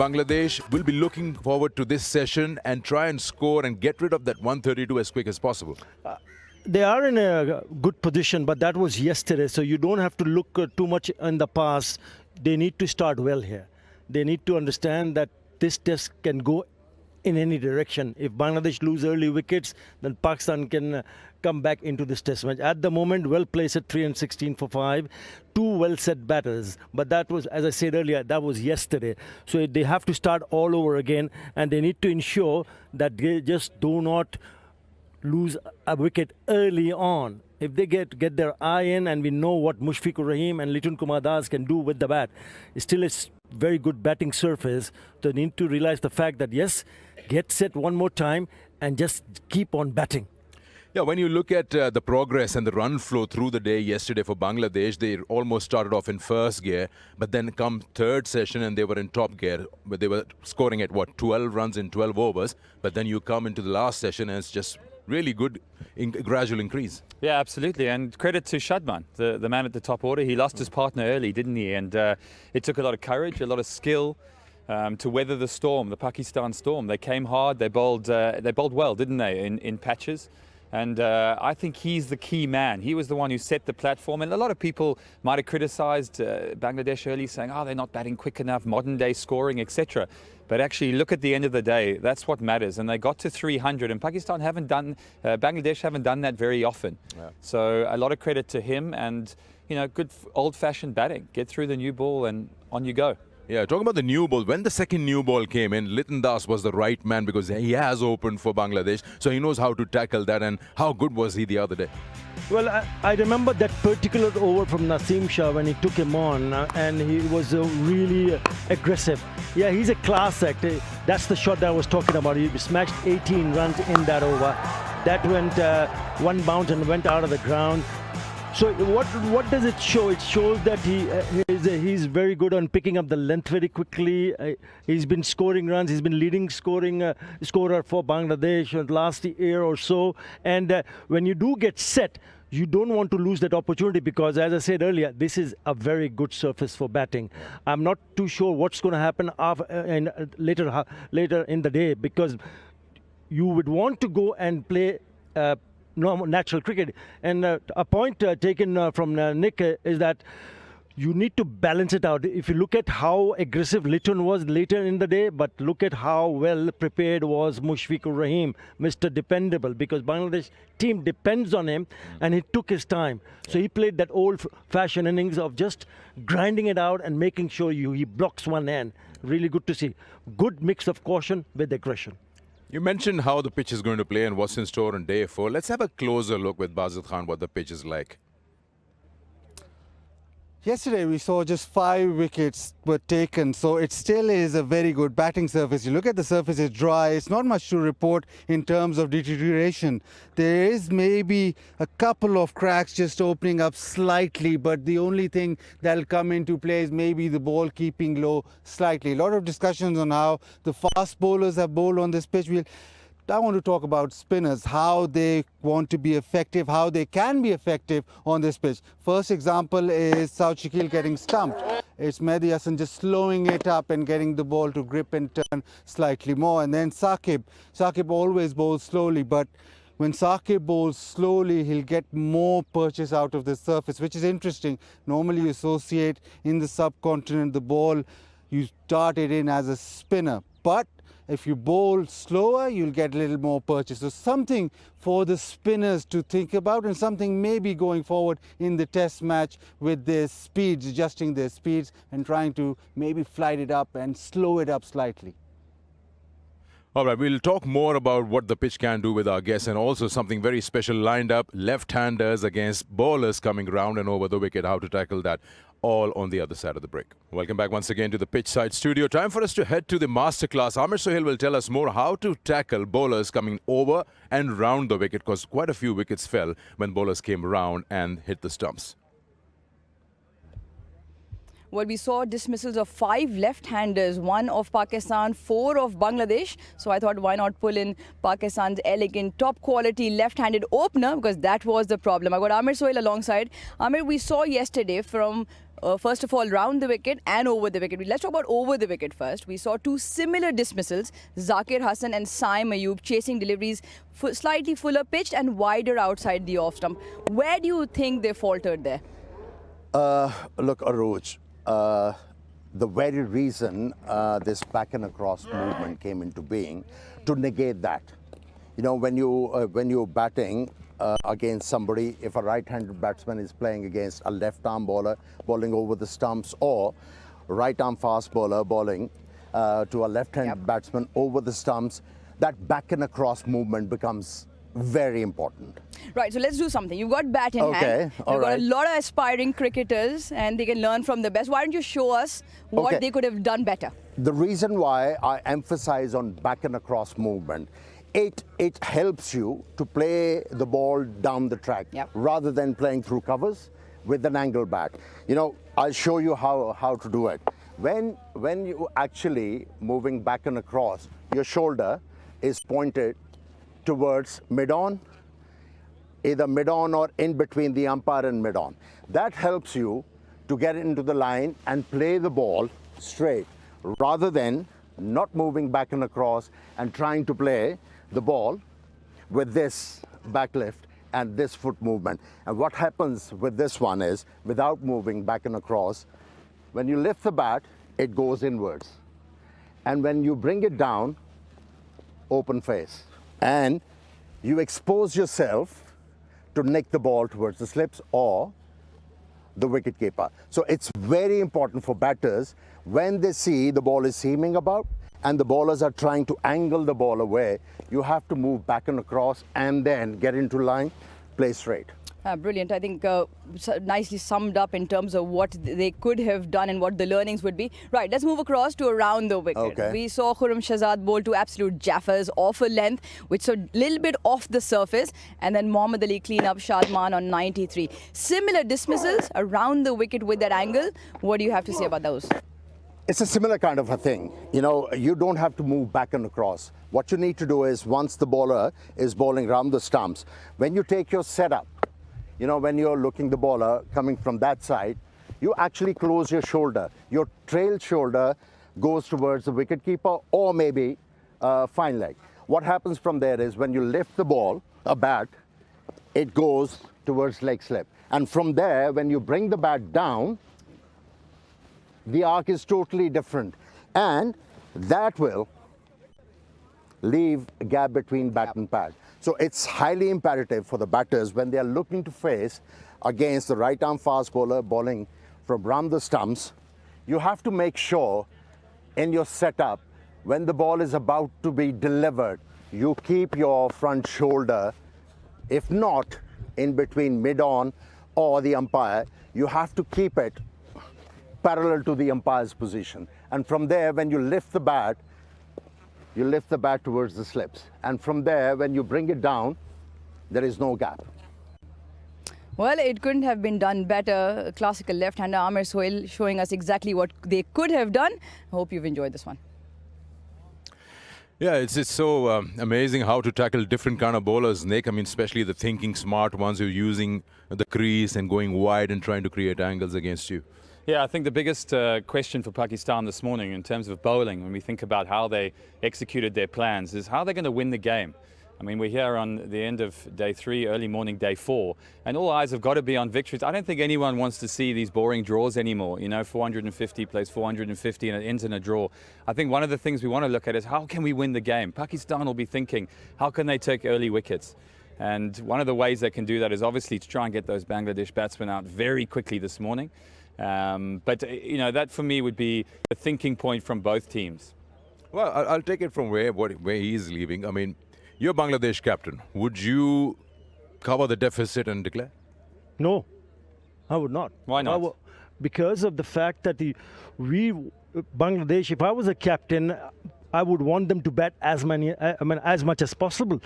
Bangladesh will be looking forward to this session and try and score and get rid of that 132 as quick as possible? They are in a good position, but that was yesterday, so you don't have to look too much in the past. They need to start well here. They need to understand that this test can go in any direction. If Bangladesh lose early wickets, then Pakistan can come back into this test match. At the moment, well placed at 3 and 16 for 5. Two well-set batters. But that was, as I said earlier, that was yesterday. So they have to start all over again, and they need to ensure that they just do not lose a wicket early on. If they get their eye in, and we know what Mushfiqur Rahim and Litun Kumar Das can do with the bat, still it's very good batting surface. So they need to realize the fact that, yes, get set one more time and just keep on batting. Yeah, when you look at the progress and the run flow through the day yesterday for Bangladesh, they almost started off in first gear, but then come third session and they were in top gear. But they were scoring at, what, 12 runs in 12 overs. But then you come into the last session and it's just really good gradual increase. Yeah, absolutely. And credit to Shadman, the man at the top order. He lost his partner early, didn't he? And it took a lot of courage, a lot of skill to weather the storm, the Pakistan storm. They came hard, they bowled well, didn't they, in patches. And I think he's the key man. He was the one who set the platform. And a lot of people might have criticised Bangladesh early, saying, oh, they're not batting quick enough, modern day scoring, etc. But actually, look at the end of the day, that's what matters. And they got to 300, and Bangladesh haven't done that very often. Yeah. So a lot of credit to him, and good old-fashioned batting. Get through the new ball, and on you go. Yeah, talking about the new ball, when the second new ball came in, Litun Das was the right man because he has opened for Bangladesh, so he knows how to tackle that. And how good was he the other day? Well, I remember that particular over from Naseem Shah when he took him on, and he was really aggressive. Yeah, he's a class act. That's the shot that I was talking about. He smashed 18 runs in that over. That went one bounce and went out of the ground. So what does it show? It shows that he's very good on picking up the length very quickly. He's been scoring runs. He's been leading scorer for Bangladesh in the last year or so. And when you do get set, you don't want to lose that opportunity because, as I said earlier, this is a very good surface for batting. I'm not too sure what's going to happen later in the day, because you would want to go and play natural cricket. And a point taken from Nick is that you need to balance it out. If you look at how aggressive Litun was later in the day, but look at how well prepared was Mushfiqur Rahim, Mr. Dependable, because Bangladesh team depends on him, and he took his time. So he played that old-fashioned innings of just grinding it out and making sure he blocks one end. Really good to see. Good mix of caution with aggression. You mentioned how the pitch is going to play and what's in store on day 4. Let's have a closer look with Basit Khan, what the pitch is like. Yesterday we saw just 5 wickets were taken, so it still is a very good batting surface. You look at the surface, it's dry, it's not much to report in terms of deterioration. There is maybe a couple of cracks just opening up slightly, but the only thing that'll come into play is maybe the ball keeping low slightly. A lot of discussions on how the fast bowlers have bowled on this pitch. I want to talk about spinners, how they want to be effective, how they can be effective on this pitch. First example is South Shakil getting stumped. It's Mehdi Hassan just slowing it up and getting the ball to grip and turn slightly more. And then Saqib always bowls slowly, but when Saqib bowls slowly, he'll get more purchase out of the surface, which is interesting. Normally you associate in the subcontinent the ball, you start it in as a spinner, but if you bowl slower, you'll get a little more purchase. So something for the spinners to think about, and something maybe going forward in the test match with their speeds, adjusting their speeds and trying to maybe flight it up and slow it up slightly. All right, we'll talk more about what the pitch can do with our guests, and also something very special lined up, left-handers against bowlers coming round and over the wicket, how to tackle that, all on the other side of the break. Welcome back once again to the Pitchside Studio. Time for us to head to the masterclass. Amir Sohail will tell us more how to tackle bowlers coming over and round the wicket, because quite a few wickets fell when bowlers came round and hit the stumps. Well, we saw dismissals of 5 left-handers, 1 of Pakistan, 4 of Bangladesh. So I thought, why not pull in Pakistan's elegant, top-quality left-handed opener, because that was the problem. I got Amir Sohail alongside. Amir, we saw yesterday from first of all, round the wicket and over the wicket. Let's talk about over the wicket first. We saw 2 similar dismissals, Zakir Hassan and Saim Ayub chasing deliveries slightly fuller pitched and wider outside the off stump. Where do you think they faltered there? Look, Aruj, the very reason this back and across movement came into being to negate that. You know, when you're batting against somebody, if a right-handed batsman is playing against a left-arm bowler bowling over the stumps, or right-arm fast bowler bowling to a left-handed batsman over the stumps, that back and across movement becomes very important. Right, so let's do something. You've got bat in hand. You've got a lot of aspiring cricketers and they can learn from the best. Why don't you show us what they could have done better? The reason why I emphasize on back and across movement, it helps you to play the ball down the track rather than playing through covers with an angle bat. You know, I'll show you how to do it. When you actually moving back and across, your shoulder is pointed towards mid-on, either mid-on or in between the umpire and mid-on. That helps you to get into the line and play the ball straight, rather than not moving back and across and trying to play the ball with this back lift and this foot movement. And what happens with this one is, without moving back and across, when you lift the bat, it goes inwards. And when you bring it down, open face. And you expose yourself to nick the ball towards the slips or the wicket keeper. So it's very important for batters, when they see the ball is seaming about and the bowlers are trying to angle the ball away, you have to move back and across and then get into line, play straight. Brilliant. I think nicely summed up in terms of what they could have done and what the learnings would be. Right, let's move across to around the wicket. We saw Khurram Shahzad bowl to absolute jaffers off a length, which was a little bit off the surface, and then Mohammad Ali clean up Shadman on 93. Similar dismissals around the wicket with that angle. What do you have to say about those? It's a similar kind of a thing. You know, you don't have to move back and across. What you need to do is, once the bowler is bowling round the stumps, when you take your setup, you know, when you're looking the bowler coming from that side, you actually close your shoulder. Your trail shoulder goes towards the wicketkeeper or maybe fine leg. What happens from there is, when you lift the ball, a bat, it goes towards leg slip. And from there, when you bring the bat down, the arc is totally different. And that will leave a gap between bat and pad. So it's highly imperative for the batters, when they are looking to face against the right-arm fast bowler bowling from round the stumps, you have to make sure in your setup, when the ball is about to be delivered, you keep your front shoulder, if not in between mid-on or the umpire, you have to keep it parallel to the umpire's position. And from there, when you lift the bat towards the slips. And from there, when you bring it down, there is no gap. Well, it couldn't have been done better. Classical left-hander Amir Sohail showing us exactly what they could have done. I hope you've enjoyed this one. Yeah, it's so amazing how to tackle different kind of bowlers, Nick. I mean, especially the thinking smart ones who are using the crease and going wide and trying to create angles against you. Yeah, I think the biggest question for Pakistan this morning in terms of bowling, when we think about how they executed their plans, is how they're going to win the game. I mean, we're here on the end of day 3, early morning day 4, and all eyes have got to be on victories. I don't think anyone wants to see these boring draws anymore. You know, 450 plays 450 and it ends in a draw. I think one of the things we want to look at is, how can we win the game? Pakistan will be thinking, how can they take early wickets? And one of the ways they can do that is obviously to try and get those Bangladesh batsmen out very quickly this morning. But, you know, that for me would be the thinking point from both teams. Well, I'll take it from where he's leaving. I mean, you're Bangladesh captain. Would you cover the deficit and declare? No, I would not. Why not? Because of the fact that Bangladesh, if I was a captain, I would want them to bat as much as possible.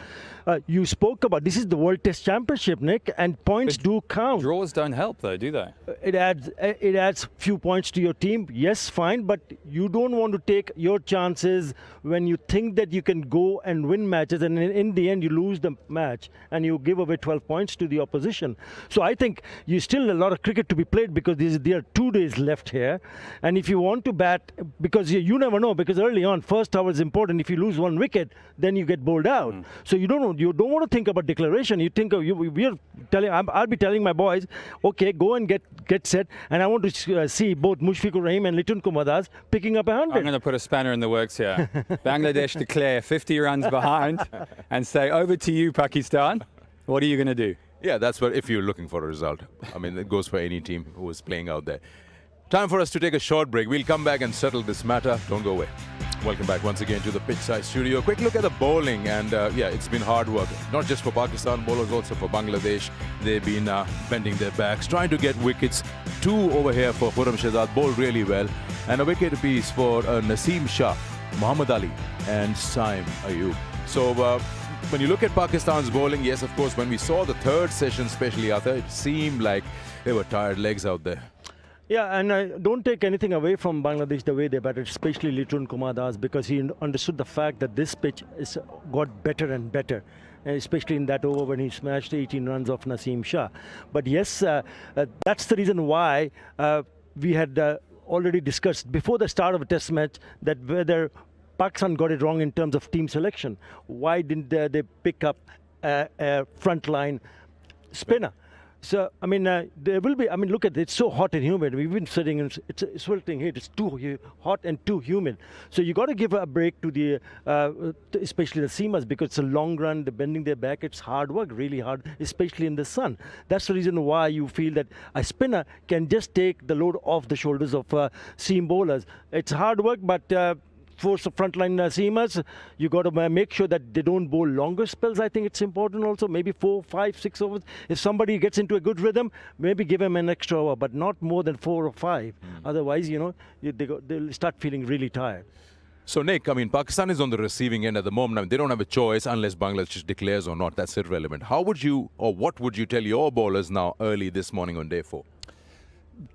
You spoke about this is the World Test Championship, Nick, and points do count. Draws don't help, though, do they? It adds few points to your team. Yes, fine, but you don't want to take your chances when you think that you can go and win matches, and in the end you lose the match and you give away 12 points to the opposition. So I think you still a lot of cricket to be played because there are 2 days left here, and if you want to bat, because you never know, because early on first hour is important. If you lose 1 wicket, then you get bowled out. So you don't want to think about declaration. You think I'll be telling my boys, okay, go and get set, and I want to see both Mushfiqur Rahim and Litun Kumar Das picking up 100. I'm going to put a spanner in the works here. Bangladesh declare 50 runs behind and say, over to you, Pakistan. What are you going to do? Yeah, that's what, if you're looking for a result. I mean, it goes for any team who is playing out there. Time for us to take a short break. We'll come back and settle this matter. Don't go away. Welcome back once again to the Pitchside Studio. Quick look at the bowling, and yeah, it's been hard work. Not just for Pakistan bowlers, also for Bangladesh. They've been bending their backs, trying to get wickets. 2 over here for Khurram Shahzad, bowled really well. And a wicket apiece for Naseem Shah, Muhammad Ali and Saim Ayub. So when you look at Pakistan's bowling, yes, of course, when we saw the third session, especially Arthur, it seemed like they were tired legs out there. Yeah, and don't take anything away from Bangladesh the way they batted, especially Litun Kumar Das, because he understood the fact that this pitch got better and better, especially in that over when he smashed 18 runs off Naseem Shah. But yes, that's the reason why we had already discussed before the start of a test match that whether Pakistan got it wrong in terms of team selection. Why didn't they pick up a frontline spinner? So, I mean, there will be, I mean, look at it, it's so hot and humid. We've been sitting in, it's sweltering heat, it's too hot and too humid. So you got to give a break to the, especially the seamers, because it's a long run, they're bending their back, it's hard work, really hard, especially in the sun. That's the reason why you feel that a spinner can just take the load off the shoulders of seam bowlers. It's hard work, but for frontline seamers, you got to make sure that they don't bowl longer spells. I think it's important also, maybe 4, 5, 6 overs. If somebody gets into a good rhythm, maybe give him an extra over, but not more than 4 or 5. Otherwise, you know, they'll start feeling really tired. So, Nick, I mean, Pakistan is on the receiving end at the moment. I mean, they don't have a choice unless Bangladesh declares or not. That's irrelevant. How would you, or what would you tell your bowlers now early this morning on day 4?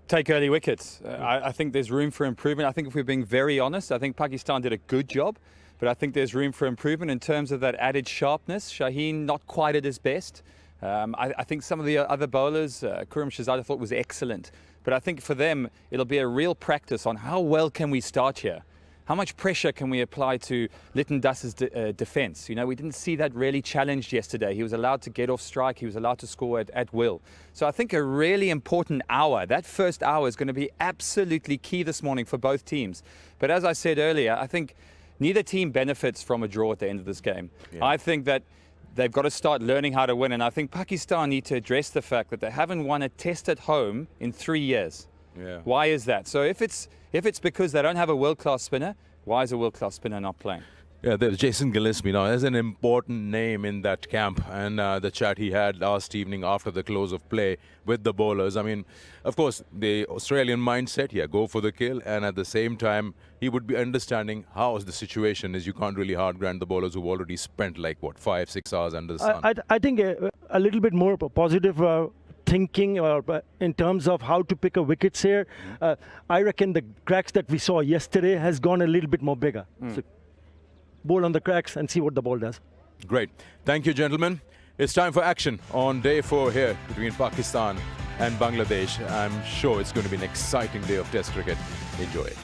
Take early wickets. I think there's room for improvement. I think if we're being very honest, I think Pakistan did a good job, but I think there's room for improvement in terms of that added sharpness. Shaheen not quite at his best. I think some of the other bowlers, Khurram Shahzad, I thought was excellent. But I think for them, it'll be a real practice on how well can we start here. How much pressure can we apply to Litun Das's defence? You know, we didn't see that really challenged yesterday. He was allowed to get off strike. He was allowed to score at will. So I think a really important hour, that first hour is going to be absolutely key this morning for both teams. But as I said earlier, I think neither team benefits from a draw at the end of this game. Yeah. I think that they've got to start learning how to win. And I think Pakistan need to address the fact that they haven't won a test at home in 3 years. Yeah. Why is that? So if it's because they don't have a world-class spinner, why is a world-class spinner not playing? Yeah, there's Jason Gillespie now. There's an important name in that camp, and the chat he had last evening after the close of play with the bowlers. I mean, of course, the Australian mindset, yeah, go for the kill, and at the same time, he would be understanding how the situation is. You can't really hard-grind the bowlers who've already spent like, what, 5-6 hours under the sun. I think a little bit more positive thinking in terms of how to pick a wickets here. I reckon the cracks that we saw yesterday has gone a little bit more bigger. So bowl on the cracks and see what the ball does. Great. Thank you, gentlemen. It's time for action on day 4 here between Pakistan and Bangladesh. I'm sure it's going to be an exciting day of Test cricket. Enjoy it.